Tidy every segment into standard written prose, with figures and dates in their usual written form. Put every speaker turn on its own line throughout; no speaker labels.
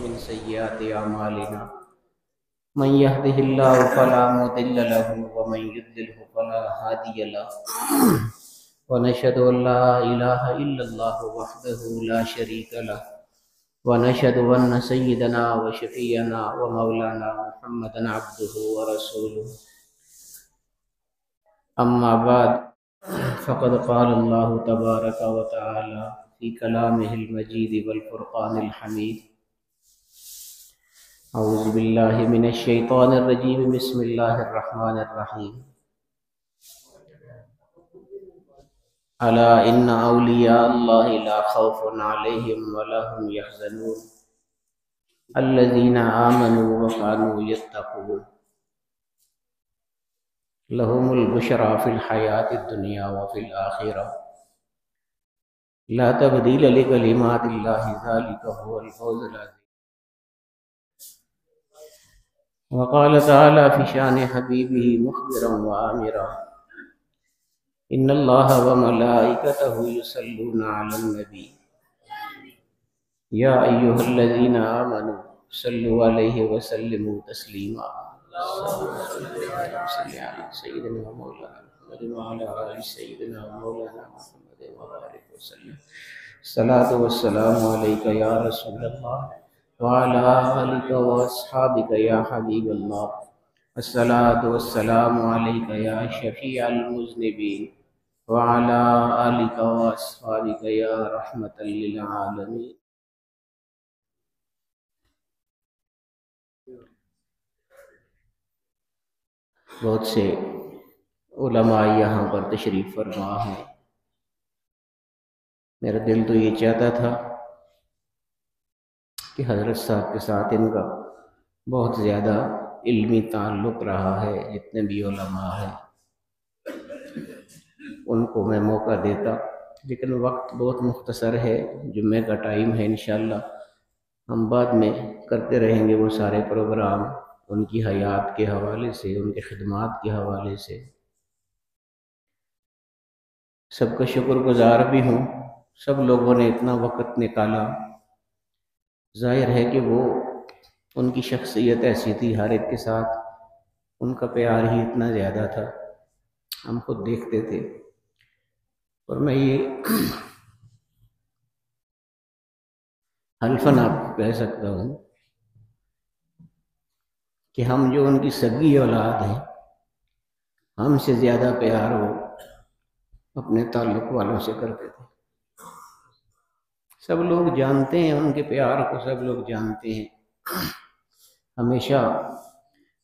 ومن سيئات أعمالنا من يهده الله فلا مضل له ومن يضلل فلا هادي له ونشهد أن لا إله إلا الله وحده لا شريك له ونشهد أن سيدنا وشفيعنا ومولانا محمدا عبده ورسوله أما بعد فقد قال الله تبارك وتعالى في كلامه المجيد والفرقان الحميد أعوذ بالله من الشيطان الرجيم بسم الله الرحمن الرحيم ألا إن أولياء الله لا خوف عليهم ولا هم يحزنون الذين آمنوا وكانوا يتقون لهم البشرى في الحياة الدنيا وفي الآخرة لا تبديل لكلمات الله ذلك هو الفوز العظيم وقال تعالى في شان حبيبه مخبرا وآمرا إن الله وملائكته يصلون على النبي يا أيها الذين آمنوا صلوا عليه وسلموا تسليما صل على سيدنا ومولانا محمد وعلى آل سيدنا ومولانا محمد وبارك وسلم الصلاة والسلام عليك يا رسول الله وعلى آلك وأصحابك يا حبيب الله الصلاة والسلام عليك يا شفيع المذنبين وعلى آلك وأصحابك يا رحمة للعالمين. بہت سے علماء یہاں پر تشریف فرما ہیں. میرا دل تو یہ چاہتا تھا کہ حضرت صاحب کے ساتھ ان کا بہت زیادہ علمی تعلق رہا ہے. جتنے بھی علماء ہیں ان کو میں موقع دیتا، لیکن وقت بہت مختصر ہے. جمعے کا ٹائم ہے، انشاءاللہ ہم بعد میں کرتے رہیں گے وہ سارے پروگرام ان کی حیات کے حوالے سے، ان کے خدمات کے حوالے سے. سب کا شکر گزار بھی ہوں، سب لوگوں نے اتنا وقت نکالا. ظاہر ہے کہ وہ ان کی شخصیت ایسی تھی، ہر ایک کے ساتھ ان کا پیار ہی اتنا زیادہ تھا، ہم خود دیکھتے تھے. اور میں یہ حلفاً آپ کو کہہ سکتا ہوں کہ ہم جو ان کی سگی اولاد ہیں، ہم سے زیادہ پیار وہ اپنے تعلق والوں سے کرتے تھے. سب لوگ جانتے ہیں ان کے پیار کو، سب لوگ جانتے ہیں. ہمیشہ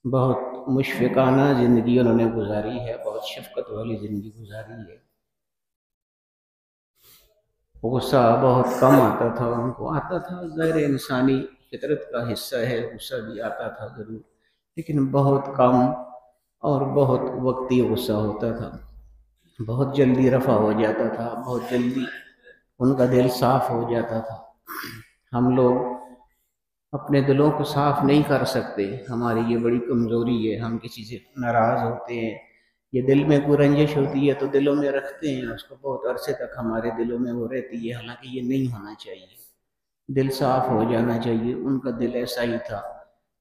بہت مشفقانہ زندگی انہوں نے گزاری ہے، بہت شفقت والی زندگی گزاری ہے. غصہ بہت کم آتا تھا، ان کو آتا تھا، ظاہر انسانی فطرت کا حصہ ہے، غصہ بھی آتا تھا ضرور، لیکن بہت کم اور بہت وقتی غصہ ہوتا تھا. بہت جلدی رفع ہو جاتا تھا، بہت جلدی ان کا دل صاف ہو جاتا تھا. ہم لوگ اپنے دلوں کو صاف نہیں کر سکتے، ہماری یہ بڑی کمزوری ہے. ہم کسی سے ناراض ہوتے ہیں، یہ دل میں کوئی رنجش ہوتی ہے تو دلوں میں رکھتے ہیں، اس کو بہت عرصے تک ہمارے دلوں میں وہ رہتی ہے. حالانکہ یہ نہیں ہونا چاہیے، دل صاف ہو جانا چاہیے. ان کا دل ایسا ہی تھا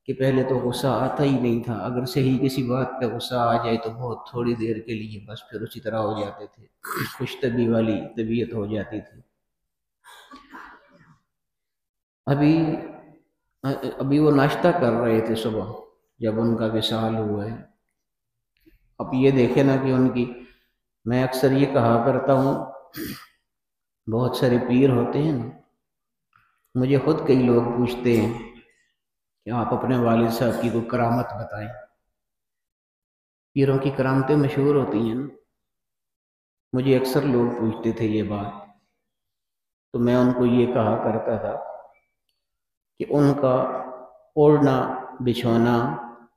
کہ پہلے تو غصہ آتا ہی نہیں تھا. اگر صحیح کسی بات پہ غصہ آ جائے تو بہت تھوڑی دیر کے لیے بس پھر اسی طرح ہو جاتے تھے، خوش طبعی والی طبیعت ہو جاتی تھی. ابھی وہ ناشتہ کر رہے تھے صبح جب ان کا وصال ہوا ہے. اب یہ دیکھیں نا کہ ان کی، میں اکثر یہ کہا کرتا ہوں، بہت سارے پیر ہوتے ہیں نا، مجھے خود کئی لوگ پوچھتے ہیں کہ آپ اپنے والد صاحب کی کوئی کرامت بتائیں. پیروں کی کرامتیں مشہور ہوتی ہیں نا. مجھے اکثر لوگ پوچھتے تھے یہ بات، تو میں ان کو یہ کہا کرتا تھا کہ ان کا اوڑھنا بچھونا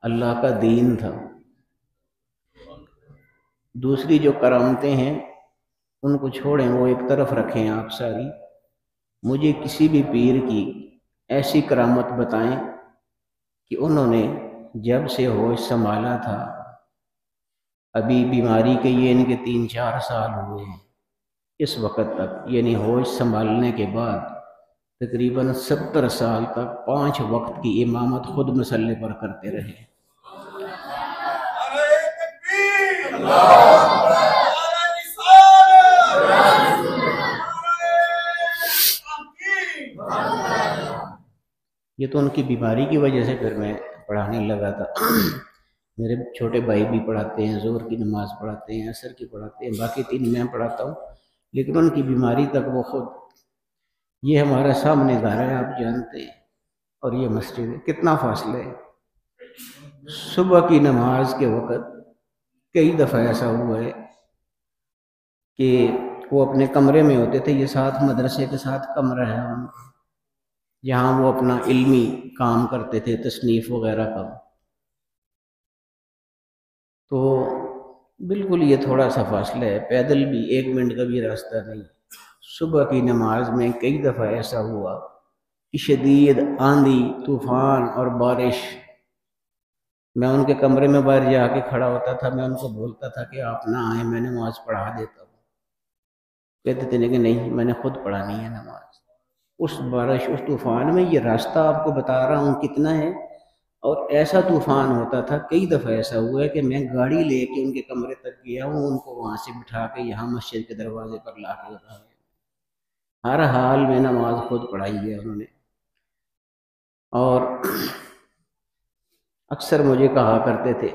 اللہ کا دین تھا. دوسری جو کرامتیں ہیں ان کو چھوڑیں، وہ ایک طرف رکھیں آپ ساری. مجھے کسی بھی پیر کی ایسی کرامت بتائیں کہ انہوں نے جب سے ہوش سنبھالا تھا، ابھی بیماری کے یہ ان کے 3-4 سال ہوئے ہیں، اس وقت تک، یعنی ہوش سنبھالنے کے بعد تقریباً 70 سال تک 5 وقت کی امامت خود مسلح پر کرتے رہے۔ یہ تو ان کی بیماری کی وجہ سے پھر میں پڑھانے لگا تھا۔ میرے چھوٹے بھائی بھی پڑھاتے ہیں، ظہر کی نماز پڑھاتے ہیں، عصر کی پڑھاتے ہیں، باقی 3 میں پڑھاتا ہوں، لیکن ان کی بیماری تک وہ خود۔ یہ ہمارا سامنے گھر ہے، آپ جانتے ہیں، اور یہ مسجد ہے، کتنا فاصلہ ہے۔ صبح کی نماز کے وقت کئی دفعہ ایسا ہوا ہے کہ وہ اپنے کمرے میں ہوتے تھے، یہ ساتھ مدرسے کے ساتھ کمرہ ہے ان کا، جہاں وہ اپنا علمی کام کرتے تھے، تصنیف وغیرہ کا۔ تو بالکل یہ تھوڑا سا فاصلہ ہے، پیدل بھی 1 منٹ کا بھی راستہ نہیں۔ صبح کی نماز میں کئی دفعہ ایسا ہوا کہ شدید آندھی، طوفان اور بارش، میں ان کے کمرے میں باہر جا کے کھڑا ہوتا تھا، میں ان کو بولتا تھا کہ آپ نہ آئیں، میں نماز پڑھا دیتا ہوں۔ کہتے تھے کہ نہیں، میں نے خود پڑھانی ہے نماز۔ اس بارش، اس طوفان میں یہ راستہ آپ کو بتا رہا ہوں کتنا ہے، اور ایسا طوفان ہوتا تھا، کئی دفعہ ایسا ہوا ہے کہ میں گاڑی لے کے ان کے کمرے تک گیا ہوں، ان کو وہاں سے بٹھا کے یہاں مسجد کے دروازے پر لا کے اتارا۔ ہر حال میں نماز خود پڑھائی ہے انہوں نے۔ اور اکثر مجھے کہا کرتے تھے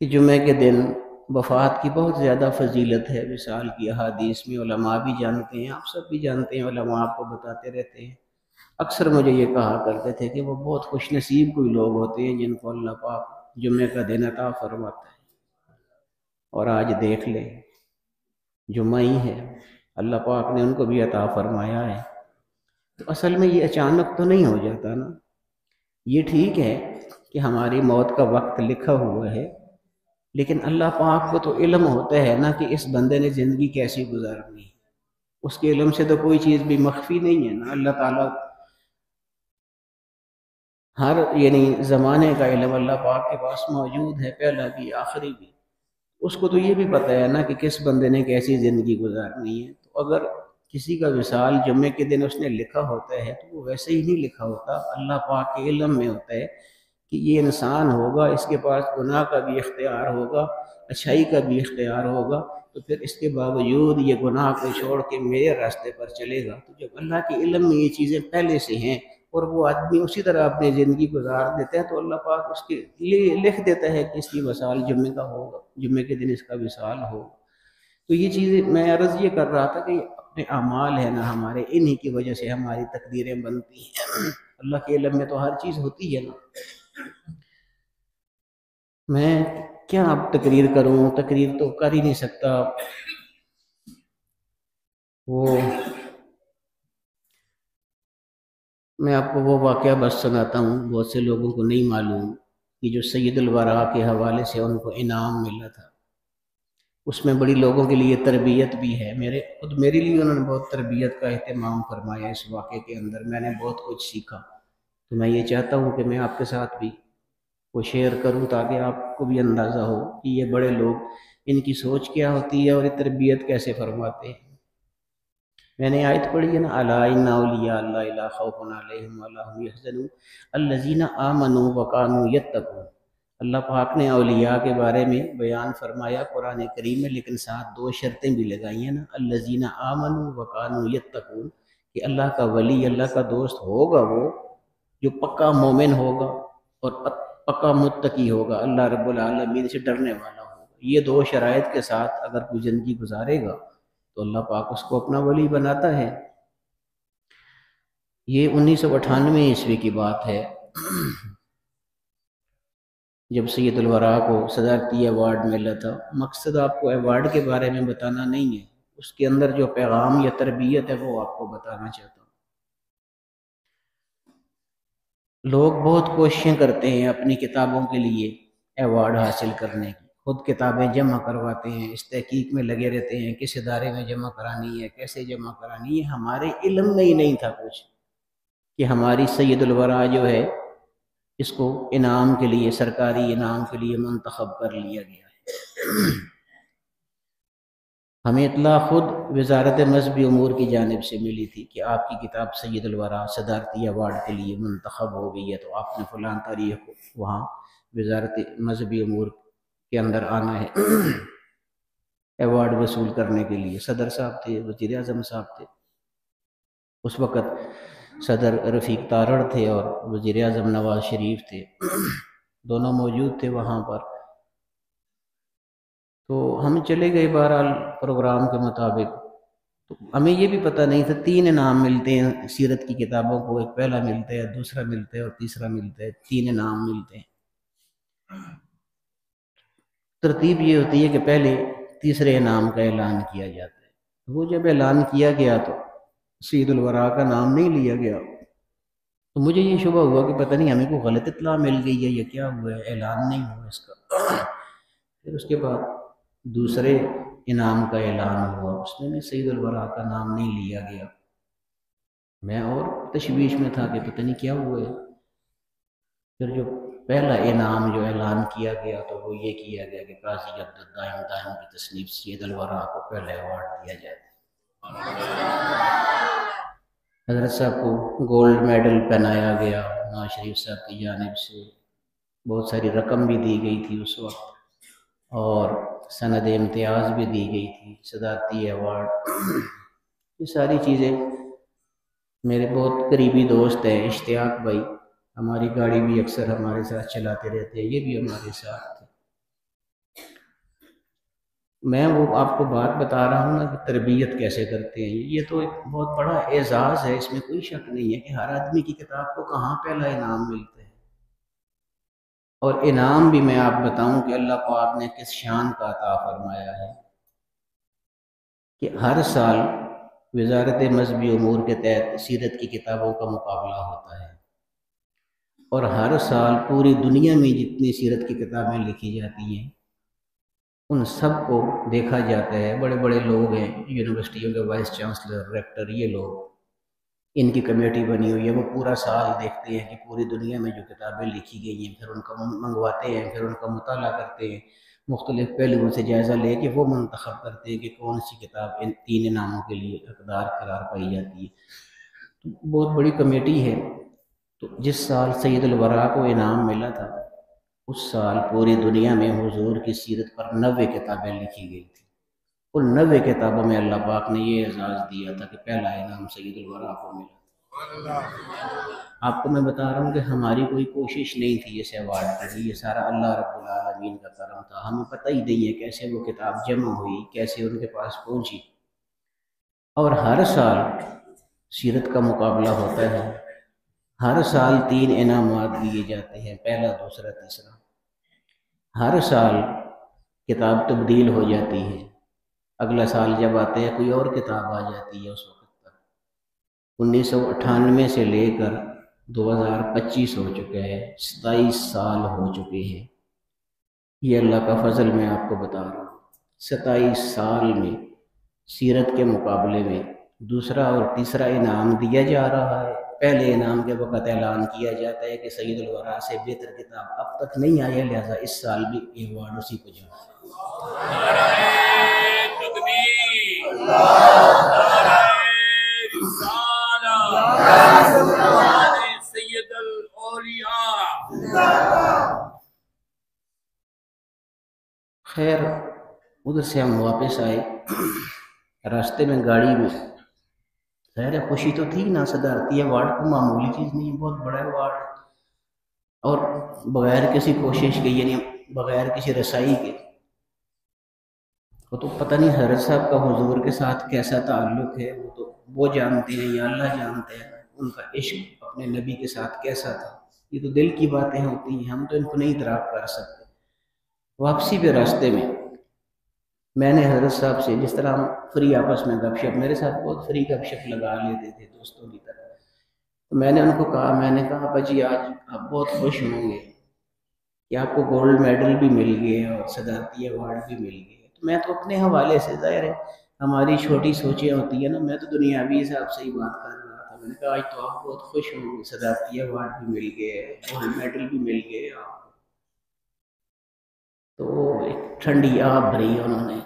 کہ جمعے کے دن وفات کی بہت زیادہ فضیلت ہے، وصال کی احادیث میں علماء بھی جانتے ہیں، آپ سب بھی جانتے ہیں، علماء آپ کو بتاتے رہتے ہیں۔ اکثر مجھے یہ کہا کرتے تھے کہ وہ بہت خوش نصیب کوئی لوگ ہوتے ہیں جن کو اللہ پاک جمعے کا دن عطا فرماتا ہے، اور آج دیکھ لیں جمعہ ہی ہے، اللہ پاک نے ان کو بھی عطا فرمایا ہے۔ تو اصل میں یہ اچانک تو نہیں ہو جاتا نا، یہ ٹھیک ہے کہ ہماری موت کا وقت لکھا ہوا ہے، لیکن اللہ پاک کو تو علم ہوتا ہے نا کہ اس بندے نے زندگی کیسی گزارنی ہے، اس کے علم سے تو کوئی چیز بھی مخفی نہیں ہے نا۔ اللہ تعالیٰ ہر زمانے کا علم اللہ پاک کے پاس موجود ہے، پہلا بھی آخری بھی۔ اس کو تو یہ بھی پتہ ہے نا کہ کس بندے نے کیسی زندگی گزارنی ہے۔ تو اگر کسی کا وصال جمعے کے دن اس نے لکھا ہوتا ہے تو وہ ویسے ہی نہیں لکھا ہوتا، اللہ پاک کے علم میں ہوتا ہے کہ یہ انسان ہوگا، اس کے پاس گناہ کا بھی اختیار ہوگا، اچھائی کا بھی اختیار ہوگا، تو پھر اس کے باوجود یہ گناہ کو چھوڑ کے میرے راستے پر چلے گا۔ تو جب اللہ کے علم میں یہ چیزیں پہلے سے ہیں اور وہ آدمی اسی طرح اپنی زندگی گزار دیتے ہیں، تو اللہ پاک اس کے لیے لکھ دیتا ہے کہ اس کی وصال جمعے کا ہوگا، جمعے کے دن اس کا وصال ہوگا۔ تو یہ چیزیں میں عرض یہ کر رہا تھا کہ اپنے اعمال ہیں نا ہمارے، انہی کی وجہ سے ہماری تقدیریں بنتی ہیں، اللہ کے علم میں تو ہر چیز ہوتی ہے نا۔ میں کیا اب تقریر کروں، تقریر تو کر ہی نہیں سکتا۔ میں آپ کو وہ واقعہ بس سناتا ہوں، بہت سے لوگوں کو نہیں معلوم کہ جو سید الورا کے حوالے سے ان کو انعام ملا تھا، اس میں بڑی لوگوں کے لیے تربیت بھی ہے۔ میرے لیے انہوں نے بہت تربیت کا اہتمام فرمایا اس واقعے کے اندر، میں نے بہت کچھ سیکھا۔ تو میں یہ چاہتا ہوں کہ میں آپ کے ساتھ بھی وہ شیئر کروں تاکہ آپ کو بھی اندازہ ہو کہ یہ بڑے لوگ، ان کی سوچ کیا ہوتی ہے اور یہ تربیت کیسے فرماتے ہیں۔ میں نے آیت پڑھی ہے نا، الا ان اولیاء اللہ لا خوف علیہم ولا هم يحزنون الذین آمنوا وکانوا یتقون۔ اللہ پاک نے اولیاء کے بارے میں بیان فرمایا قرآن کریم میں، لیکن ساتھ 2 شرطیں بھی لگائی ہیں نا، الذین آمنوا وکانوا یتقون، کہ اللہ کا ولی، اللہ کا دوست ہوگا وہ جو پکا مومن ہوگا اور پکا متقی ہوگا، اللہ رب العالمین سے ڈرنے والا ہوگا۔ یہ 2 شرائط کے ساتھ اگر کوئی زندگی گزارے گا تو اللہ پاک اس کو اپنا ولی بناتا ہے۔ یہ 1998 عیسوی کی بات ہے، جب سید الورا کو صدارتی ایوارڈ ملا تھا۔ مقصد آپ کو ایوارڈ کے بارے میں بتانا نہیں ہے، اس کے اندر جو پیغام یا تربیت ہے وہ آپ کو بتانا چاہتا ہوں۔ لوگ بہت کوششیں کرتے ہیں اپنی کتابوں کے لیے ایوارڈ حاصل کرنے کی، خود کتابیں جمع کرواتے ہیں، اس تحقیق میں لگے رہتے ہیں کس ادارے میں جمع کرانی ہے، کیسے جمع کرانی ہے۔ ہمارے علم میں ہی نہیں تھا کچھ کہ ہماری سید الورا جو ہے اس کو انعام کے لیے، سرکاری انعام کے لیے منتخب کر لیا گیا ہے۔ ہمیں اطلاع خود وزارت مذہبی امور کی جانب سے ملی تھی کہ آپ کی کتاب سید الورا صدارتی ایوارڈ کے لیے منتخب ہو گئی ہے، تو آپ نے فلاں تاریخ کو وہاں وزارت مذہبی امور کے اندر آنا ہے ایوارڈ وصول کرنے کے لیے۔ صدر صاحب تھے، وزیر اعظم صاحب تھے، اس وقت صدر رفیق تارڑ تھے اور وزیر اعظم نواز شریف تھے، دونوں موجود تھے وہاں پر۔ تو ہم چلے گئے بہرحال پروگرام کے مطابق۔ تو ہمیں یہ بھی پتہ نہیں تھا 3 انعام ملتے ہیں سیرت کی کتابوں کو، ایک پہلا ملتا ہے، دوسرا ملتا ہے اور تیسرا ملتا ہے، 3 انعام ملتے ہیں۔ ترتیب یہ ہوتی ہے کہ پہلے تیسرے انعام کا اعلان کیا جاتا ہے۔ وہ جب اعلان کیا گیا تو سید الورا کا نام نہیں لیا گیا، تو مجھے یہ شبہ ہوا کہ پتہ نہیں ہمیں کوئی غلط اطلاع مل گئی ہے یا کیا ہوا ہے، اعلان نہیں ہوا اس کا۔ پھر اس کے بعد دوسرے انعام کا اعلان ہوا، اس میں بھی سید الورا کا نام نہیں لیا گیا۔ میں اور تشویش میں تھا کہ پتہ نہیں کیا ہوا ہے۔ پھر جو پہلا انعام جو اعلان کیا گیا تو وہ یہ کیا گیا کہ قاضی عبدالدائم دائم کی تصنیف سید الورا کو پہلا ایوارڈ دیا جائے۔ حضرت صاحب کو گولڈ میڈل پہنایا گیا نواز شریف صاحب کی جانب سے، بہت ساری رقم بھی دی گئی تھی اس وقت، اور سند امتیاز بھی دی گئی تھی، صدارتی ایوارڈ۔ یہ ساری چیزیں میرے بہت قریبی دوست ہیں اشتیاق بھائی، ہماری گاڑی بھی اکثر ہمارے ساتھ چلاتے رہتے ہیں، یہ بھی ہمارے ساتھ تھے۔ میں وہ آپ کو بات بتا رہا ہوں نا کہ تربیت کیسے کرتے ہیں، یہ تو ایک بہت بڑا اعزاز ہے، اس میں کوئی شک نہیں ہے کہ ہر آدمی کی کتاب کو کہاں پہلا انعام ملتا ہے۔ اور انعام بھی میں آپ بتاؤں کہ اللہ پاک نے کس شان کا عطا فرمایا ہے کہ ہر سال وزارت مذہبی امور کے تحت سیرت کی کتابوں کا مقابلہ ہوتا ہے، اور ہر سال پوری دنیا میں جتنی سیرت کی کتابیں لکھی جاتی ہیں ان سب کو دیکھا جاتا ہے۔ بڑے بڑے لوگ ہیں یونیورسٹیوں کے وائس چانسلر، ریکٹر، یہ لوگ، ان کی کمیٹی بنی ہوئی ہے، وہ پورا سال دیکھتے ہیں کہ پوری دنیا میں جو کتابیں لکھی گئی ہیں، پھر ان کا منگواتے ہیں، پھر ان کا مطالعہ کرتے ہیں، مختلف پہلوؤں سے جائزہ لے کے وہ منتخب کرتے ہیں کہ کون سی کتاب ان 3 انعاموں کے لیے حقدار قرار پائی جاتی ہے۔ تو بہت بڑی کمیٹی ہے۔ تو جس سال سید الورا کو انعام ملا تھا اس سال پوری دنیا میں حضور کی سیرت پر 90 کتابیں لکھی گئی تھی۔ ان 90 کتابوں میں اللہ پاک نے یہ اعزاز دیا تھا کہ پہلا انعام سید الورا کو ملا۔ آپ کو میں بتا رہا ہوں کہ ہماری کوئی کوشش نہیں تھی اس ایوارڈ کے لیے، یہ سارا اللہ رب العالمین کا کرم تھا۔ ہمیں پتہ ہی نہیں ہے کیسے وہ کتاب جمع ہوئی، کیسے ان کے پاس پہنچی۔ اور ہر سال سیرت کا مقابلہ ہوتا ہے، ہر سال 3 انعامات دیے جاتے ہیں، پہلا، دوسرا، تیسرا۔ ہر سال کتاب تبدیل ہو جاتی ہے، اگلا سال جب آتے ہیں کوئی اور کتاب آ جاتی ہے۔ اس وقت تک 1998 سے لے کر 2025 ہو چکے ہیں، 27 سال ہو چکے ہیں۔ یہ اللہ کا فضل میں آپ کو بتا رہا ہوں، 27 سال میں سیرت کے مقابلے میں دوسرا اور تیسرا انعام دیا جا رہا ہے۔ پہلے انعام کے وقت اعلان کیا جاتا ہے کہ سید الورا سے بہتر کتاب اب تک نہیں آئی ہے، لہذا اس سال بھی ایوارڈ اسی کو جائے۔ خیر ادھر سے ہم واپس آئے، راستے میں گاڑی میں خیر خوشی تو تھی نا، صدارتی ایوارڈ کو معمولی چیز نہیں، بہت بڑا ایوارڈ، اور بغیر کسی کوشش کے، یعنی بغیر کسی رسائی کے۔ وہ تو پتہ نہیں حضرت صاحب کا حضور کے ساتھ کیسا تعلق ہے، وہ تو وہ جانتے ہیں یا اللہ جانتے ہیں، ان کا عشق اپنے نبی کے ساتھ کیسا تھا۔ یہ تو دل کی باتیں ہوتی ہیں، ہم تو ان کو نہیں دراپ کر سکتے۔ واپسی پہ راستے میں میں نے حضرت صاحب سے، جس طرح ہم فری آپس میں گپ شپ، میرے ساتھ بہت فری گپ شپ لگا لیتے تھے دوستوں کی طرح، تو میں نے ان کو کہا، میں نے کہا ابا جی آج آپ بہت خوش ہوں گے کہ آپ کو گولڈ میڈل بھی مل گئے اور صدارتی ایوارڈ بھی مل گئے۔ تو میں تو اپنے حوالے سے، ظاہر ہے ہماری چھوٹی سوچیں ہوتی ہیں نا، میں تو دنیاوی حساب سے ہی بات کر رہا تھا۔ میں نے کہا آج تو آپ بہت خوش ہوں گے، صدارتی ایوارڈ بھی مل گئے، گولڈ میڈل بھی مل گئے آپ کو۔ تو ایک ٹھنڈی آہ بھری انہوں نے،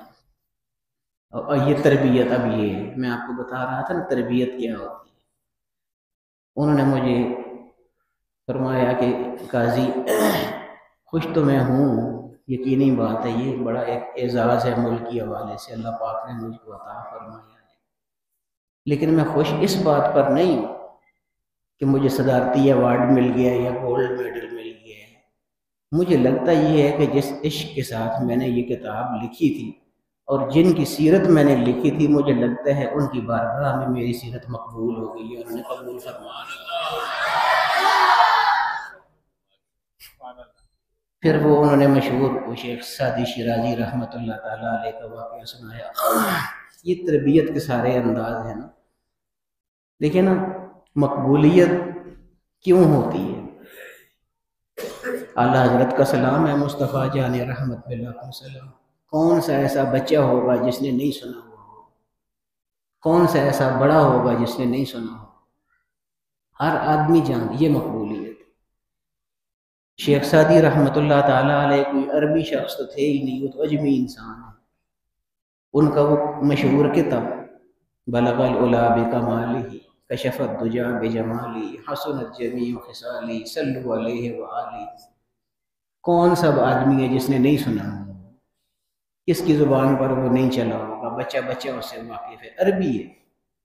اور یہ تربیت اب یہ ہے، میں آپ کو بتا رہا تھا نا تربیت کیا ہوتی ہے۔ انہوں نے مجھے فرمایا کہ قاضی خوش تو میں ہوں، یقینی بات ہے، یہ بڑا ایک اعزاز ہے ملک کے حوالے سے، اللہ پاک نے مجھ کو عطا فرمایا ہے، لیکن میں خوش اس بات پر نہیں ہوں کہ مجھے صدارتی ایوارڈ مل گیا یا گولڈ میڈل مل گیا ہے۔ مجھے لگتا یہ ہے کہ جس عشق کے ساتھ میں نے یہ کتاب لکھی تھی اور جن کی سیرت میں نے لکھی تھی، مجھے لگتا ہے ان کی بارگاہ میں میری سیرت مقبول ہو گئی ہے، انہوں نے قبول فرما لیا۔ پھر وہ انہوں نے مشہور شیخ سعدی شیرازی رحمۃ اللہ تعالیٰ علیہ کا واقعہ سنایا۔ یہ تربیت کے سارے انداز ہیں نا۔ دیکھیں نا، مقبولیت کیوں ہوتی ہے؟ اعلیٰ حضرت کا سلام ہے مصطفیٰ جان رحمت باللہ سلام، کون سا ایسا بچہ ہوگا جس نے نہیں سنا ہوا ہو؟ کون سا ایسا بڑا ہوگا جس نے نہیں سنا ہو؟ ہر آدمی جان، یہ مقبولیت۔ شیخ سعدی رحمۃ اللہ تعالیٰ علیہ کوئی عربی شخص تو تھے ہی نہیں، وہ تو اجمی انسان ہے۔ ان کا وہ مشہور کتاب بلغ العلا بکمالہ کشف الدجی بجمالہ حسنت جمیع خصالہ صلوا علیہ وآلہ، کون سا آدمی ہے جس نے نہیں سنا ہوگا؟ کس کی زبان پر وہ نہیں چلا ہوگا؟ بچہ بچہ اس سے واقف ہے، عربی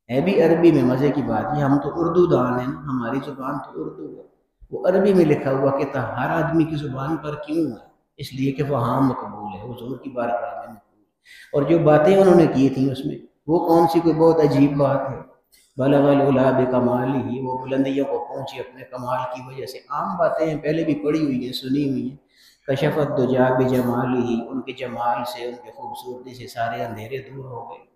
ہے بھی عربی میں۔ مزے کی بات ہے، ہم تو اردو دان ہیں، ہماری زبان تو اردو ہے، وہ عربی میں لکھا ہوا کتاب ہر آدمی کی زبان پر کیوں ہے؟ اس لیے کہ وہاں مقبول ہے، حضور کی بارگاہ میں مقبول ہے۔ اور جو باتیں انہوں نے کی تھیں اس میں، وہ کون سی کوئی بہت عجیب بات ہے؟ بلغ العلا بکمالہ، وہ بلندیوں کو پہنچی اپنے کمال کی وجہ سے۔ عام باتیں ہیں، پہلے بھی پڑھی ہوئی ہیں، سنی ہوئی ہیں۔ کشف الدجی بجمالہ، ان کے جمال سے، ان کے خوبصورتی سے سارے اندھیرے دور ہو گئے۔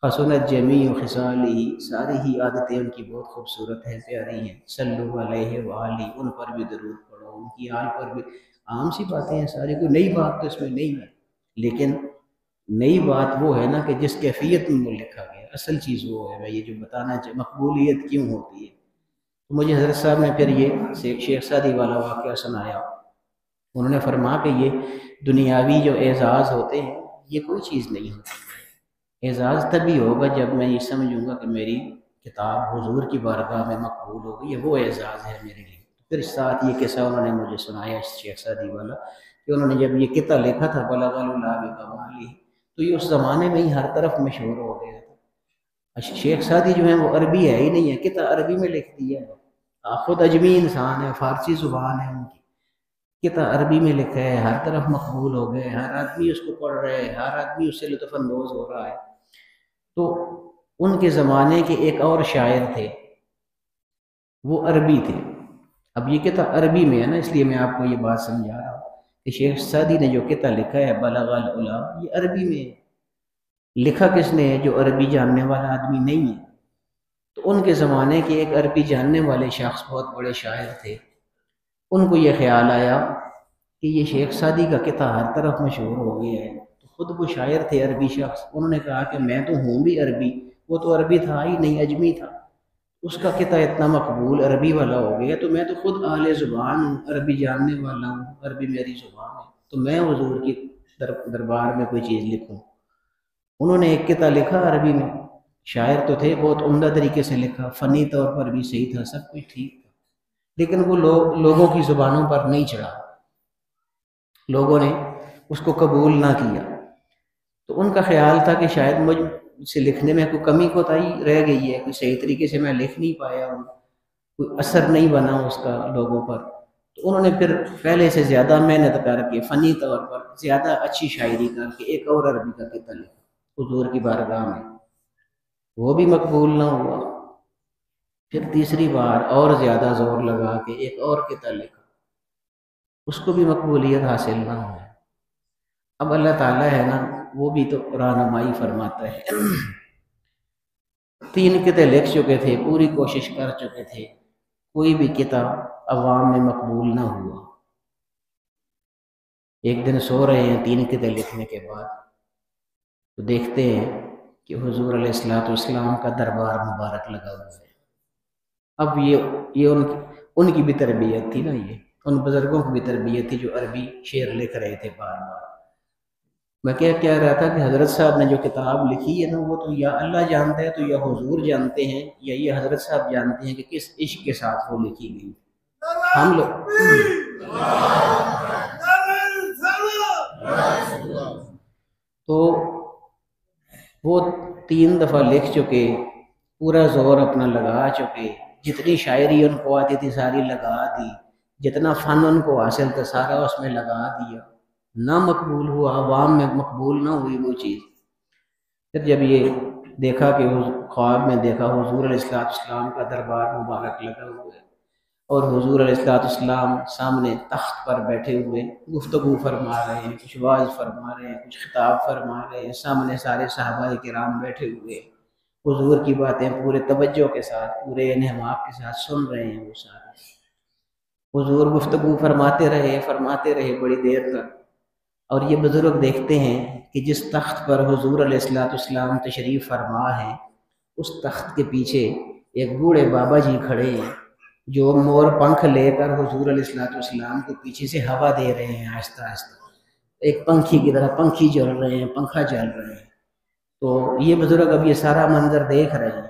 حسنت جمیع خصالہ، ساری ہی عادتیں ان کی بہت خوبصورت ہیں، پیاری ہیں۔ صلو علیہ وآلہ، ان پر بھی درود پڑھو، ان کی آل پر بھی۔ عام سی باتیں ہیں ساری، کوئی نئی بات تو اس میں نہیں ہے، لیکن نئی بات وہ ہے نا کہ جس کیفیت میں وہ لکھا گیا، اصل چیز وہ ہے۔ میں یہ جو بتانا چاہیے مقبولیت کیوں ہوتی ہے، تو مجھے حضرت صاحب نے پھر یہ شیخ سعدی والا واقعہ سنایا۔ انہوں نے فرمایا کہ یہ دنیاوی جو اعزاز ہوتے ہیں، یہ کوئی چیز نہیں ہوتی۔ اعزاز تبھی ہوگا جب میں یہ سمجھوں گا کہ میری کتاب حضور کی بارگاہ میں مقبول ہو گئی ہے، وہ اعزاز ہے میرے لیے۔ پھر ساتھ یہ قصہ انہوں نے مجھے سنایا شیخ سعدی والا، کہ انہوں نے جب یہ قطعہ لکھا تھا بلغ العلا بکمالہ، تو یہ اس زمانے میں ہی ہر طرف مشہور ہو گیا تھا۔ شیخ سعدی جو ہیں وہ عربی ہے ہی نہیں ہے، قطعہ عربی میں لکھ دیا ہے، خود اجمی انسان ہے، فارسی زبان ہے ان کی، قطعہ عربی میں لکھا ہے، ہر طرف مقبول ہو گئے، ہر آدمی اس کو پڑھ رہا ہے، ہر آدمی اس سے لطف اندوز ہو رہا ہے۔ تو ان کے زمانے کے ایک اور شاعر تھے، وہ عربی تھے۔ اب یہ قطعہ عربی میں ہے نا، اس لیے میں آپ کو یہ بات سمجھا رہا ہوں کہ شیخ سعدی نے جو قطعہ لکھا ہے بلغ العلا، یہ عربی میں ہے۔ لکھا کس نے ہے؟ جو عربی جاننے والا آدمی نہیں ہے۔ تو ان کے زمانے کے ایک عربی جاننے والے شخص، بہت بڑے شاعر تھے، ان کو یہ خیال آیا کہ یہ شیخ سعدی کا قطعہ ہر طرف مشہور ہو گیا ہے، تو خود وہ شاعر تھے عربی شخص، انہوں نے کہا کہ میں تو ہوں بھی عربی، وہ تو عربی تھا ہی نہیں، اجمی تھا، اس کا قطعہ اتنا مقبول عربی والا ہو گیا، تو میں تو خود اہل زبان ہوں، عربی جاننے والا ہوں، عربی میری زبان ہے، تو میں حضور کی دربار میں کوئی چیز لکھوں۔ انہوں نے ایک قطعہ لکھا عربی میں، شاعر تو تھے، بہت عمدہ طریقے سے لکھا، فنی طور پر بھی صحیح تھا، سب کچھ ٹھیک تھا، لیکن وہ لوگوں کی زبانوں پر نہیں چڑھا، لوگوں نے اس کو قبول نہ کیا۔ تو ان کا خیال تھا کہ شاید مجھ سے لکھنے میں کوئی کمی کوتاہی رہ گئی ہے، کوئی صحیح طریقے سے میں لکھ نہیں پایا ہوں، کوئی اثر نہیں بنا اس کا لوگوں پر۔ تو انہوں نے پھر پہلے سے زیادہ محنت کر کے، فنی طور پر زیادہ اچھی شاعری کر کے ایک اور عربی کا قطعہ لکھا حضور کی بارگاہ میں، وہ بھی مقبول نہ ہوا۔ پھر تیسری بار اور زیادہ زور لگا کے ایک اور قطعہ لکھا، اس کو بھی مقبولیت حاصل نہ ہوا۔ اب اللہ تعالیٰ ہے نا، وہ بھی تو رہنمائی فرماتا ہے۔ 3 قطعے لکھ چکے تھے، پوری کوشش کر چکے تھے، کوئی بھی قطعہ عوام میں مقبول نہ ہوا۔ ایک دن سو رہے ہیں 3 قطعے لکھنے کے بعد، تو دیکھتے ہیں کہ حضور علیہ السلام کا دربار مبارک لگا ہوا ہے۔ اب یہ ان کی بھی تربیت تھی نا، یہ ان بزرگوں کی بھی تربیت تھی جو عربی شعر لکھ رہے تھے بار بار۔ میں کیا کہہ رہا تھا کہ حضرت صاحب نے جو کتاب لکھی ہے نا، وہ تو یا اللہ جانتا ہے، تو یا حضور جانتے ہیں، یا یہ حضرت صاحب جانتے ہیں کہ کس عشق کے ساتھ وہ لکھی گئی۔ ہم لوگ تو وہ 3 دفعہ لکھ چکے، پورا زور اپنا لگا چکے، جتنی شاعری ان کو آتی تھی ساری لگا دی، جتنا فن ان کو حاصل تھا سارا اس میں لگا دیا، نہ مقبول ہوا، عوام میں مقبول نہ ہوئی وہ چیز۔ پھر جب یہ دیکھا کہ خواب میں دیکھا حضور علیہ السلام کا دربار مبارک لگا ہوا ہے، اور حضور علیہ السلام سامنے تخت پر بیٹھے ہوئے گفتگو فرما رہے ہیں، کچھ واعظ فرما رہے ہیں، کچھ خطاب فرما رہے ہیں، سامنے سارے صحابہ کرام بیٹھے ہوئے حضور کی باتیں پورے توجہ کے ساتھ، پورے انہماک کے ساتھ سن رہے ہیں۔ وہ سارے حضور گفتگو فرماتے رہے بڑی دیر تک، اور یہ بزرگ دیکھتے ہیں کہ جس تخت پر حضور علیہ السلام تشریف فرما ہے، اس تخت کے پیچھے ایک بوڑھے بابا جی کھڑے ہیں، جو مور پنکھ لے کر حضور علیہ السلام کو پیچھے سے ہوا دے رہے ہیں آہستہ آہستہ، ایک پنکھی کی طرح پنکھی چل رہے ہیں، پنکھا چل رہے ہیں۔ تو یہ بزرگ اب یہ سارا منظر دیکھ رہے ہیں۔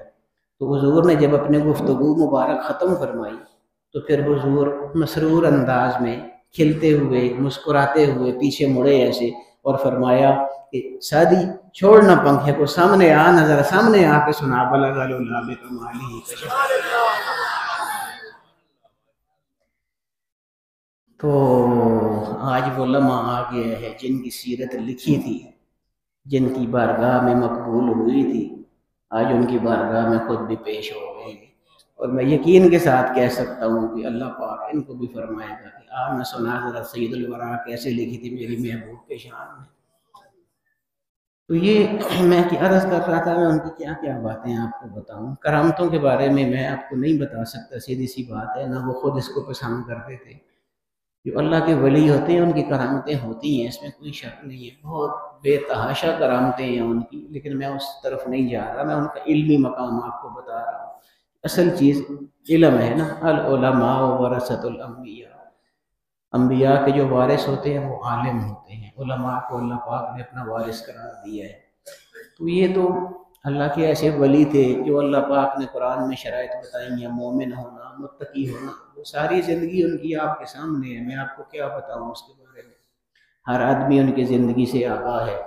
تو حضور نے جب اپنے گفتگو مبارک ختم فرمائی تو پھر حضور مسرور انداز میں کھلتے ہوئے مسکراتے ہوئے پیچھے مڑے ایسے اور فرمایا کہ سادی چھوڑنا پنکھے کو، سامنے آ، نظر سامنے آ کے سنا بلغ اللہ بکمالہ کشف۔ تو آج وہ لمحہ آ گیا ہے جن کی سیرت لکھی تھی، جن کی بارگاہ میں مقبول ہوئی تھی، آج ان کی بارگاہ میں خود بھی پیش ہو گئی، اور میں یقین کے ساتھ کہہ سکتا ہوں کہ اللہ پاک ان کو بھی فرمائے گا کہ آپ نے سنا ذرا سید الورا کیسے لکھی تھی میری محبوب کے شان میں۔ تو یہ میں عرض کر رہا تھا، میں ان کی کیا کیا باتیں آپ کو بتاؤں۔ کرامتوں کے بارے میں آپ کو نہیں بتا سکتا، سیدھی سی بات ہے، نہ وہ خود اس کو پسند کرتے تھے۔ جو اللہ کے ولی ہوتے ہیں ان کی کرامتیں ہوتی ہیں، اس میں کوئی شک نہیں ہے، بہت بے تحاشا کرامتیں ہیں ان کی، لیکن میں اس طرف نہیں جا رہا، میں ان کا علمی مقام آپ کو بتا رہا ہوں۔ اصل چیز علم ہے نا، العلماء ورثۃ الانبیاء، انبیاء کے جو وارث ہوتے ہیں وہ عالم ہوتے ہیں، علماء کو اللہ پاک نے اپنا وارث قرار دیا ہے۔ تو یہ تو اللہ کے ایسے ولی تھے جو اللہ پاک نے قرآن میں شرائط بتائی ہیں، مومن ہونا، متقی ہونا، وہ ساری زندگی ان کی آپ کے سامنے ہے، میں آپ کو کیا بتاؤں اس کے بارے میں، ہر آدمی ان کی زندگی سے آگاہ ہے۔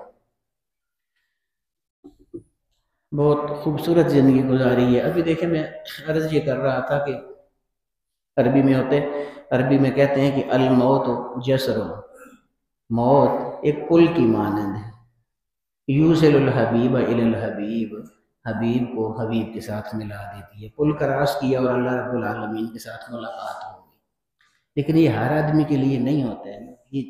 بہت خوبصورت زندگی گزاری ہے۔ ابھی دیکھیں میں عرض یہ کر رہا تھا کہ عربی میں کہتے ہیں کہ الموت جسر، موت ایک پل کی مانند ہے، یوصل الحبیب الی الحبیب، حبیب کو حبیب کے ساتھ ملا دیتی ہے، پل کراس کیا اور اللہ رب العالمین کے ساتھ ملاقات ہو گئی۔ لیکن یہ ہر آدمی کے لیے نہیں ہوتا ہے، یہ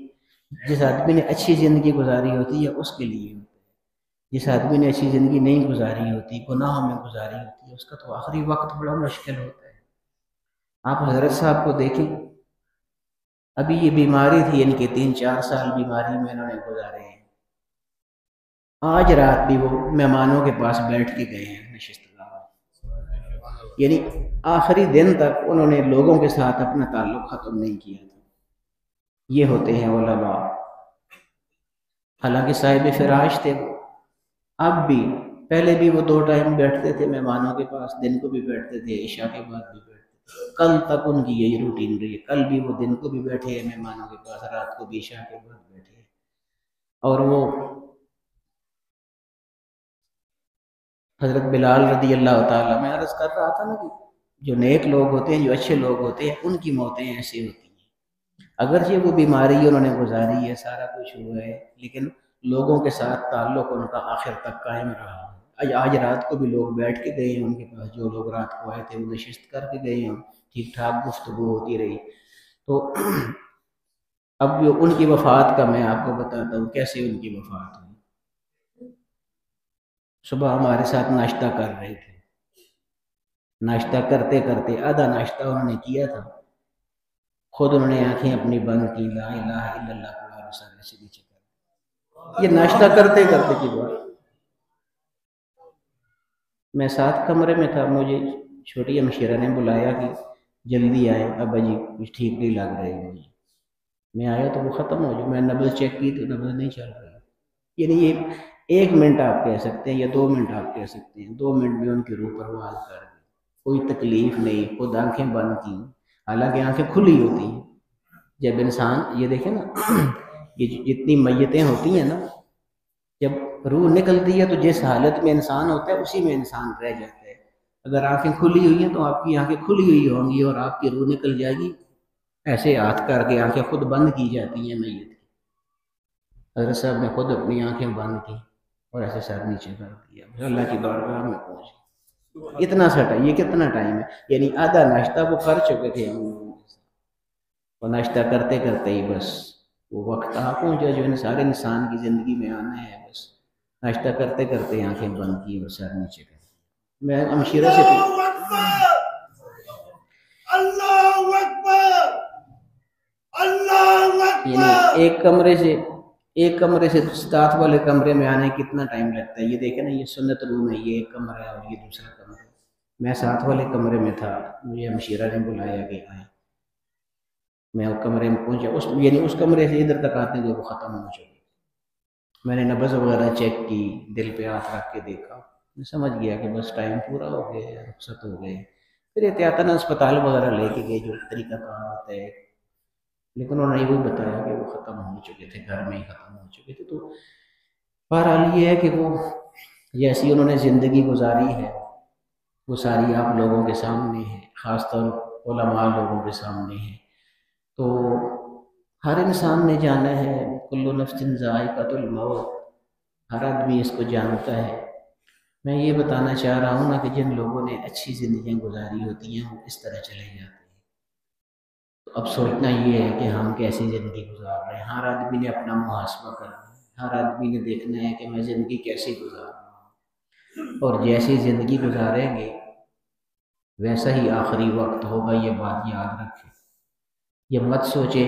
جس آدمی نے اچھی زندگی گزاری ہوتی ہے اس کے لیے ہوتا ہے، جس آدمی نے اچھی زندگی نہیں گزاری ہوتی، گناہوں میں گزاری ہوتی ہے، اس کا تو آخری وقت بڑا مشکل ہوتا ہے۔ آپ حضرت صاحب کو دیکھیں، ابھی یہ بیماری تھی ان کے، 3-4 سال بیماری میں انہوں نے گزارے ہیں، آج رات بھی وہ مہمانوں کے پاس بیٹھ کے گئے ہیں نشست گاہ، یعنی آخری دن تک انہوں نے لوگوں کے ساتھ اپنا تعلق ختم نہیں کیا تھا۔ یہ ہوتے ہیں علماء، حالانکہ صاحب فراش تھے وہ، اب بھی، پہلے بھی وہ 2 ٹائم بیٹھتے تھے مہمانوں کے پاس، دن کو بھی بیٹھتے تھے، عشاء کے بعد بھی بیٹھتے تھے، کل تک ان کی یہی روٹین رہی ہے، کل بھی وہ دن کو بھی بیٹھے ہیں مہمانوں کے پاس، رات کو بھی عشاء کے بعد بیٹھے ہیں۔ اور وہ حضرت بلال رضی اللہ تعالیٰ، میں عرض کر رہا تھا نا کہ جو نیک لوگ ہوتے ہیں، جو اچھے لوگ ہوتے ہیں، ان کی موتیں ایسی ہوتی ہیں، اگرچہ وہ بیماری انہوں نے گزاری ہے، سارا کچھ ہوا ہے، لیکن لوگوں کے ساتھ تعلق ان کا آخر تک قائم رہا ہے۔ آج رات کو بھی لوگ بیٹھ کے گئے ہیں ان کے پاس، جو لوگ رات کو آئے تھے وہ نشست کر کے گئے ہیں، ٹھیک ٹھاک گفتگو ہوتی رہی۔ تو اب جو ان کی وفات کا میں آپ کو بتاتا ہوں کیسے ان کی وفات ہوئی۔ صبح ہمارے ساتھ ناشتہ کر رہے تھے، ناشتہ کرتے کرتے آدھا ناشتہ انہوں نے کیا تھا، خود انہوں نے آنکھیں اپنی بند کی، لا الہ الا اللہ پڑھا، رسالے سے نیچے کر، یہ ناشتہ کرتے کرتے کی بات۔ میں ساتھ کمرے میں تھا، مجھے چھوٹی ہمشیرہ نے بلایا کہ جلدی آئے، ابا جی کچھ ٹھیک نہیں لگ رہے مجھے۔ میں آیا تو وہ ختم ہو جائے، میں نبض چیک کی تو نبض نہیں چل رہی۔ یعنی یہ 1 منٹ آپ کہہ سکتے ہیں یا 2 منٹ آپ کہہ سکتے ہیں، 2 منٹ میں ان کی روح پرواز کر گئی، کوئی تکلیف نہیں، خود آنکھیں بند کی، حالانکہ آنکھیں کھلی ہوتی ہیں جب انسان، یہ دیکھیں نا یہ جتنی میتیں ہوتی ہیں نا، جب روح نکلتی ہے تو جس حالت میں انسان ہوتا ہے اسی میں انسان رہ جاتا ہے۔ اگر آنکھیں کھلی ہوئی ہیں تو آپ کی آنکھیں کھلی ہوئی ہوں گی اور آپ کی روح نکل جائے گی، ایسے ہاتھ کر کے آنکھیں خود بند کی جاتی ہیں میت کی۔ حضرت صاحب نے خود اپنی آنکھیں بند کی اور ایسے سر نیچے کر دیا، اللہ کی بارگاہ میں پہنچ گئے۔ اتنا سا ٹائم، یہ کتنا ٹائم ہے، یعنی آدھا ناشتہ وہ کر چکے تھے ہم لوگوں کے ساتھ، اور ناشتہ کرتے کرتے ہی بس وہ وقت آ پہنچا جو سارے انسان کی زندگی میں آنا ہے، بس ناشتہ کرتے کرتے آنکھیں بند کی اور سر نیچے کر دیا۔ میں ہمشیرہ سے اللہ اکبر، اللہ اکبر، یعنی ایک کمرے سے ساتھ والے کمرے میں آنے کتنا ٹائم لگتا ہے، یہ دیکھیں نا، یہ سنت روم ہے، یہ ایک کمرہ ہے اور یہ دوسرا کمرہ ہے۔ میں ساتھ والے کمرے میں تھا، مجھے ہمشیرہ نے بلایا کہ آئے، میں اس کمرے میں پہنچا، یعنی اس کمرے سے ادھر تک آتے ہوئے وہ ختم ہو چکے۔ میں نے نبض وغیرہ چیک کی، دل پہ ہاتھ رکھ کے دیکھا، میں سمجھ گیا کہ بس ٹائم پورا ہو گیا، رخصت ہو گئے۔ پھر احتیاطاً اسپتال وغیرہ لے کے گئے، جو طریقہ کار ہوتا ہے، لیکن انہوں نے یہ بتایا کہ وہ ختم ہو چکے تھے، گھر میں ہی ختم ہو چکے تھے۔ تو بہرحال یہ ہے کہ وہ جیسی انہوں نے زندگی گزاری ہے وہ ساری آپ لوگوں کے سامنے ہے، خاص طور علماء لوگوں کے سامنے ہے۔ تو ہر انسان نے جانا ہے، کل نفس ذائقۃ الموت، ہر آدمی اس کو جانتا ہے۔ میں یہ بتانا چاہ رہا ہوں نا کہ جن لوگوں نے اچھی زندگیاں گزاری ہوتی ہیں وہ اس طرح چلے جاتے ہیں۔ تو اب سوچنا یہ ہے کہ ہم کیسی زندگی گزار رہے ہیں۔ ہر آدمی نے اپنا محاسبہ کرنا ہے، ہر آدمی نے دیکھنا ہے کہ میں زندگی کیسی گزار رہا ہوں، اور جیسی زندگی گزاریں گے ویسا ہی آخری وقت ہوگا، یہ بات یاد رکھیں۔ یہ مت سوچے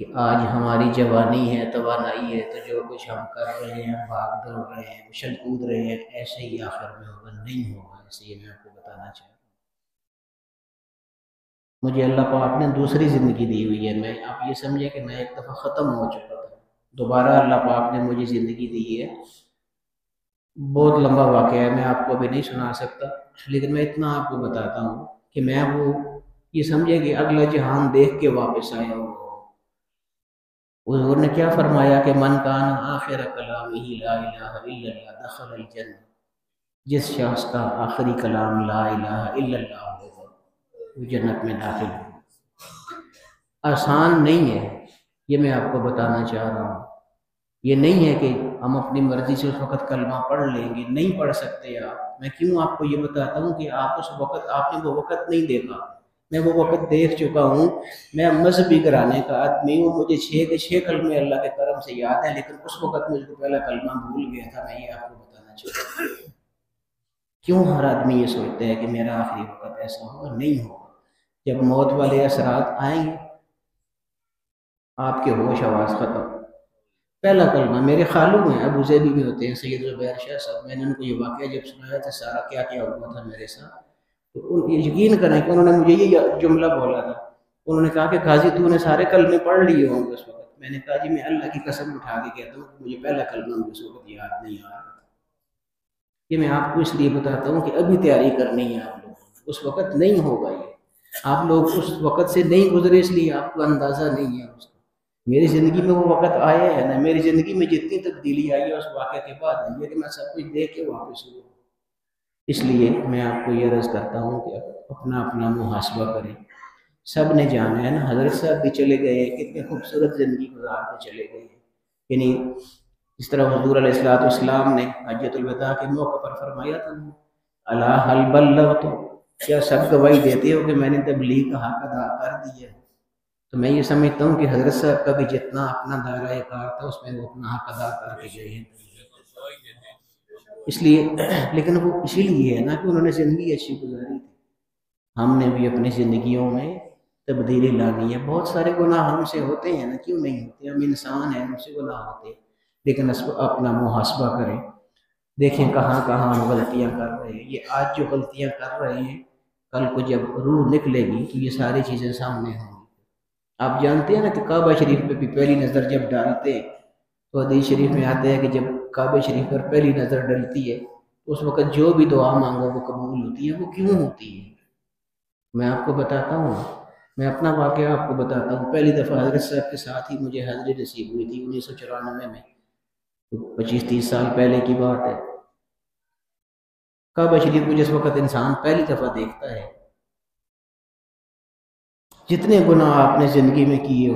کہ آج ہماری جوانی ہے، توانائی ہے، تو جو کچھ ہم کر رہے ہیں، بھاگ دوڑ رہے ہیں، اچھل کود رہے ہیں، ایسے ہی آخر میں ہوگا، نہیں ہوگا ایسے۔ یہ میں آپ کو بتانا چاہتا ہوں۔ مجھے اللہ پاک نے دوسری زندگی دی ہوئی ہے، میں آپ یہ سمجھے کہ میں ایک دفعہ ختم ہو چکا تھا، دوبارہ اللہ پاک نے مجھے زندگی دی ہے۔ بہت لمبا واقعہ ہے، میں آپ کو ابھی نہیں سنا سکتا، لیکن میں اتنا آپ کو بتاتا ہوں کہ میں وہ یہ سمجھے کہ اگلا جہان دیکھ کے واپس آیا ہوں۔ حضور نے کیا فرمایا کہ من کان آخر کلامہ لا الہ الا اللہ دخل الجنہ، جس شخص کا آخری کلام لا الہ الا اللہ ہوگا وہ جنت میں داخل ہوگا۔ آسان نہیں ہے، یہ میں آپ کو بتانا چاہ رہا ہوں۔ یہ نہیں ہے کہ ہم اپنی مرضی سے اس وقت کلمہ پڑھ لیں گے، نہیں پڑھ سکتے آپ۔ میں کیوں آپ کو یہ بتاتا ہوں کہ آپ اس وقت، آپ نے وہ وقت نہیں دیکھا، میں وہ وقت دیکھ چکا ہوں۔ میں مذہبی گھرانے کا آدمی ہوں، مجھے 6 کے 6 کلمے اللہ کے کرم سے یاد ہیں، لیکن اس وقت مجھ کو پہلا کلمہ بھول گیا تھا۔ میں یہ آپ کو بتانا چاہتا ہوں۔ کیوں ہر آدمی یہ سوچتا ہے کہ میرا آخری وقت ایسا ہوگا؟ نہیں ہوگا۔ جب موت والے اثرات آئیں گے، آپ کے ہوش آواز ختم، پہلا کلمہ، میرے خالو ہیں، ابو ظبی میں ہوتے ہیں سید زبیر شاہ صاحب، میں نے ان کو یہ واقعہ جب سنایا تھا سارا کیا کیا ہوا تھا میرے ساتھ، تو یقین کریں کہ انہوں نے مجھے یہ جملہ بولا تھا۔ انہوں نے کہا کہ قاضی تو نے سارے کلمے پڑھ لیے ہوں گے اس وقت۔ میں نے کہا جی میں اللہ کی قسم اٹھا کے کہتا ہوں کہ مجھے پہلا کلمہ اس وقت یاد نہیں آ رہا تھا۔ یہ میں آپ کو اس لیے بتاتا ہوں کہ ابھی تیاری کرنی ہے آپ لوگ، اس وقت نہیں ہوگا یہ، آپ لوگ اس وقت سے نہیں گزرے اس لیے آپ کو اندازہ نہیں ہے اس کا۔ میری زندگی میں وہ وقت آیا ہے نا، میری زندگی میں جتنی تبدیلی آئی ہے اس واقعے کے بعد آئی ہے کہ میں سب کچھ دیکھ کے واپس ہوا۔ اس لیے میں آپ کو یہ عرض کرتا ہوں کہ اپنا اپنا محاسبہ کریں۔ سب نے جانا ہے نا، حضرت صاحب بھی چلے گئے، کتنے خوبصورت زندگی گزار کے چلے گئے، یعنی اس طرح حضور علیہ السلام نے حجۃ الوداع کے موقع پر فرمایا تھا، الا هل بلغت، کیا سب گواہی دیتے ہو کہ میں نے تبلیغ کا حق ادا کر دیا؟ تو میں یہ سمجھتا ہوں کہ حضرت صاحب کا بھی جتنا اپنا دائرہ کار تھا اس میں وہ اپنا حق ادا کر کے گئے ہیں، اس لیے، لیکن وہ اسی لیے ہے نا کہ انہوں نے زندگی اچھی گزاری تھی۔ ہم نے بھی اپنی زندگیوں میں تبدیلی لانی ہے۔ بہت سارے گناہ ہم سے ہوتے ہیں نا، کیوں نہیں ہوتے، ہم انسان ہیں، ہم سے گناہ ہوتے، لیکن اپنا محاسبہ کریں، دیکھیں کہاں کہاں ہم غلطیاں کر رہے ہیں۔ یہ آج جو غلطیاں کر رہے ہیں، کل کو جب روح نکلے گی تو یہ ساری چیزیں سامنے ہوں گی۔ آپ جانتے ہیں نا کہ کعبہ شریف پہ بھی پہلی نظر جب ڈالتے تو حدیث شریف میں آتے ہیں کہ جب کعبہ شریف پر پہلی نظر ڈلتی ہے اس وقت جو بھی دعا مانگو وہ قبول ہوتی ہے۔ وہ کیوں ہوتی ہے؟ میں آپ کو بتاتا ہوں، میں اپنا واقعہ آپ کو بتاتا ہوں۔ پہلی دفعہ حضرت صاحب کے ساتھ ہی مجھے حاضری نصیب ہوئی تھی 1994 میں، 25-30 سال پہلے کی بات ہے۔ کعبہ شریف کو جس وقت انسان پہلی دفعہ دیکھتا ہے، جتنے گناہ آپ نے زندگی میں کیے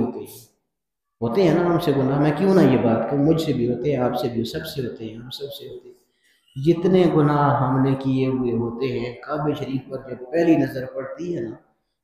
ہوتے ہیں نا ہم سے گناہ، میں کیوں نہ یہ بات کہ مجھ سے بھی ہوتے ہیں، آپ سے بھی، سب سے ہوتے ہیں، ہم سب سے ہوتے ہیں۔ جتنے گناہ ہم نے کیے ہوئے ہوتے ہیں، کعبہ شریف پر جب پہلی نظر پڑتی ہے نا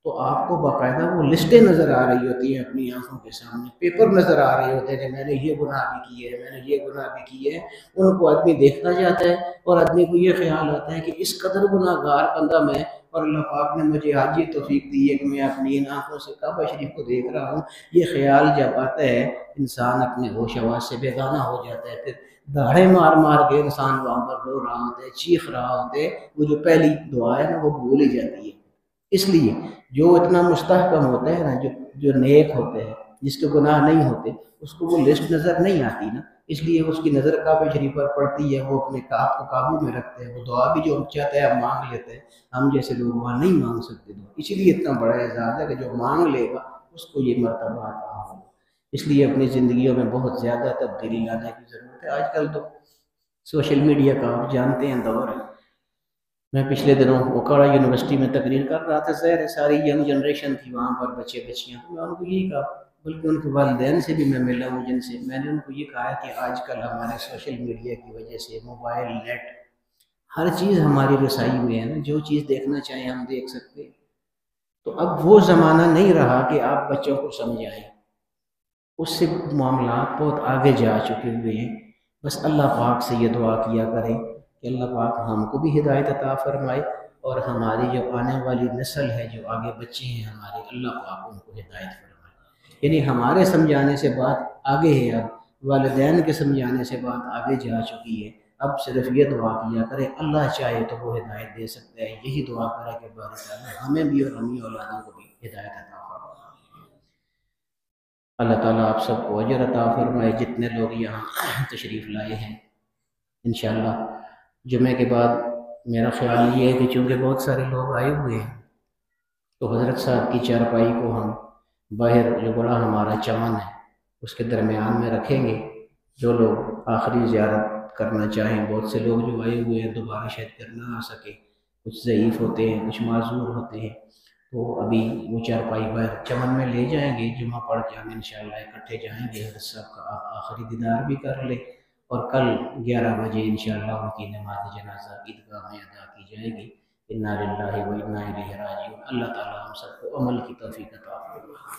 تو آپ کو باقاعدہ وہ لسٹیں نظر آ رہی ہوتی ہیں اپنی آنکھوں کے سامنے، پیپر نظر آ رہے ہوتے ہیں کہ میں نے یہ گناہ بھی کیے ہیں، میں نے یہ گناہ بھی کیے ہیں۔ ان کو آدمی دیکھتا جاتا ہے اور آدمی کو یہ خیال آتا ہے کہ اس قدر گناہ گار بندہ میں، اور اللہ پاک نے مجھے آج یہ توفیق دی ہے کہ میں اپنی ان آنکھوں سے کعبہ شریف کو دیکھ رہا ہوں۔ یہ خیال جب آتا ہے انسان اپنے ہوش حواس سے بیگانہ ہو جاتا ہے، پھر داڑھے مار مار کے انسان وہاں پر رو رہا ہوتا ہے، چیخ رہا ہوتا ہے۔ وہ جو پہلی دعا ہے نا وہ بھول ہی جاتی ہے۔ اس لیے جو اتنا مستحکم ہوتا ہے نا، جو نیک ہوتے ہیں، جس کے گناہ نہیں ہوتے، اس کو وہ لسٹ نظر نہیں آتی نا، اس لیے اس کی نظر کعبہ شریف پر پڑتی ہے، وہ اپنے آپ کو قابو میں رکھتے ہیں، وہ دعا بھی جو چاہتا ہے مانگ لیتے ہیں۔ ہم جیسے لوگ وہاں نہیں مانگ سکتے دعا، اسی لیے اتنا بڑا اعزاز ہے کہ جو مانگ لے گا اس کو یہ مرتبہ عطا ہوگا۔ اس لیے اپنی زندگیوں میں بہت زیادہ تبدیلی لانے کی ضرورت ہے۔ آج کل تو سوشل میڈیا کا آپ جانتے ہیں دور ہے۔ میں پچھلے دنوں اوکاڑا یونیورسٹی میں تقریر کر رہا تھا، ظاہر ہے ساری ینگ جنریشن تھی وہاں پر، بچے بچیاں، تو میں ان کو یہی کہا، بلکہ ان کے والدین سے بھی میں ملا ہوں جن سے، میں نے ان کو یہ کہا کہ آج کل ہمارے سوشل میڈیا کی وجہ سے، موبائل، نیٹ، ہر چیز ہماری رسائی میں ہے نا، جو چیز دیکھنا چاہیں ہم دیکھ سکتے ہیں۔ تو اب وہ زمانہ نہیں رہا کہ آپ بچوں کو سمجھائیں، اس سے معاملات بہت آگے جا چکے ہوئے ہیں۔ بس اللہ پاک سے یہ دعا کیا کریں کہ اللہ پاک ہم کو بھی ہدایت عطا فرمائے، اور ہماری جو آنے والی نسل ہے، جو آگے بچے ہیں ہمارے، اللہ پاک ان کو ہدایت فرمائے۔ یعنی ہمارے سمجھانے سے بات آگے ہے، اب والدین کے سمجھانے سے بات آگے جا چکی ہے۔ اب صرف یہ دعا کیا کرے، اللہ چاہے تو وہ ہدایت دے سکتا ہے۔ یہی دعا کرے کہ بارک اللہ ہمیں بھی اور ہمیں اولادوں کو بھی ہدایت عطا فرمائے۔ اللہ تعالیٰ آپ سب کو اجر عطا فرمائے جتنے لوگ یہاں تشریف لائے ہیں۔ انشاءاللہ جمعے کے بعد میرا خیال یہ ہے کہ چونکہ بہت سارے لوگ آئے ہوئے ہیں تو حضرت صاحب کی چارپائی کو ہم باہر، جو بڑا ہمارا چمن ہے، اس کے درمیان میں رکھیں گے۔ جو لوگ آخری زیارت کرنا چاہیں، بہت سے لوگ جو آئے ہوئے ہیں دوبارہ شاید کر نہ آ سکے، کچھ ضعیف ہوتے ہیں، کچھ معذور ہوتے ہیں، تو ابھی وہ چارپائی باہر چمن میں لے جائیں گے۔ جمعہ پڑھ کے ہم انشاءاللہ اکٹھے جائیں گے، حضرت صاحب کا آخری دیدار بھی کر لیں، اور کل 11 بجے انشاءاللہ ان کی نماز جنازہ عیدگاہ میں ادا کی جائے گی۔ انا للہ و انا الیہ راجعون۔ اللہ تعالیٰ ہم سب کو عمل کی توفیق عطا فرمائے۔